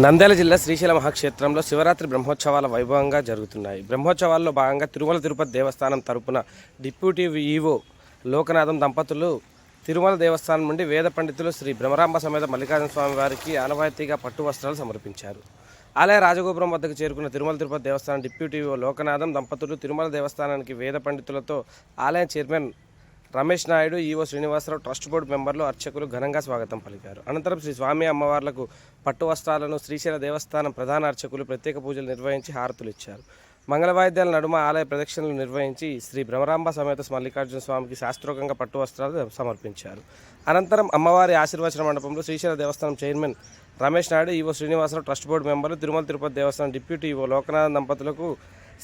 నంద్యాల జిల్లా శ్రీశైల మహాక్షేత్రంలో శివరాత్రి బ్రహ్మోత్సవాల వైభవంగా జరుగుతున్నాయి. బ్రహ్మోత్సవాల్లో భాగంగా తిరుమల తిరుపతి దేవస్థానం తరపున డిప్యూటీ ఈవో లోకనాథం దంపతులు తిరుమల దేవస్థానం నుండి వేద పండితులు శ్రీ భ్రమరాంబ సమేత మల్లికార్జున స్వామి వారికి ఆనవాయితీగా పట్టు వస్త్రాలు సమర్పించారు. ఆలయ రాజగోపురం వద్దకు చేరుకున్న తిరుమల తిరుపతి దేవస్థానం డిప్యూటీ ఈవో లోకనాథం దంపతులు తిరుమల దేవస్థానానికి వేద పండితులతో ఆలయ chairman Ramesh Naidu, EO Srinivasarao, trust board మెంబర్లు, అర్చకులు ఘనంగా స్వాగతం పలికారు. అనంతరం శ్రీ స్వామి అమ్మవార్లకు పట్టు వస్త్రాలను శ్రీశైల దేవస్థానం ప్రధాన అర్చకులు ప్రత్యేక పూజలు నిర్వహించి హారతులు ఇచ్చారు. మంగళవాయిద్యాల నడుమ ఆలయ ప్రదక్షిణలు నిర్వహించి శ్రీ భ్రమరాంబ సమేత మల్లికార్జున స్వామికి శాస్త్రోక్తంగా పట్టు వస్త్రాలు సమర్పించారు. అనంతరం అమ్మవారి ఆశీర్వచన మండపంలో శ్రీశైల దేవస్థానం chairman Ramesh Naidu, EO Srinivasarao, trust board మెంబర్లు, తిరుమల తిరుపతి దేవస్థానం డిప్యూటీ ఈవో లోకనాథ దంపతులకు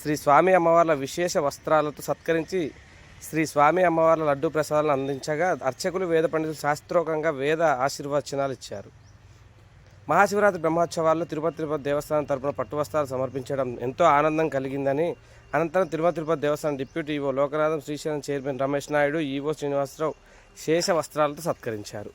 శ్రీ స్వామి అమ్మవార్ల విశేష వస్త్రాలతో సత్కరించి శ్రీ స్వామి అమ్మవార్ల లడ్డూ ప్రసాదాలను అందించగా అర్చకులు, వేద పండితులు శాస్త్రోక్తంగా వేద ఆశీర్వచనాలు ఇచ్చారు. మహాశివరాత్రి బ్రహ్మోత్సవాల్లో తిరుపతి దేవస్థానం తరపున పట్టు వస్త్రాలు సమర్పించడం ఎంతో ఆనందం కలిగిందని అనంతరం Tirupati Devasthanam deputy EO Lokanatham, Srisailam chairman Ramesh Naidu, EO Srinivasarao శేష వస్త్రాలతో సత్కరించారు.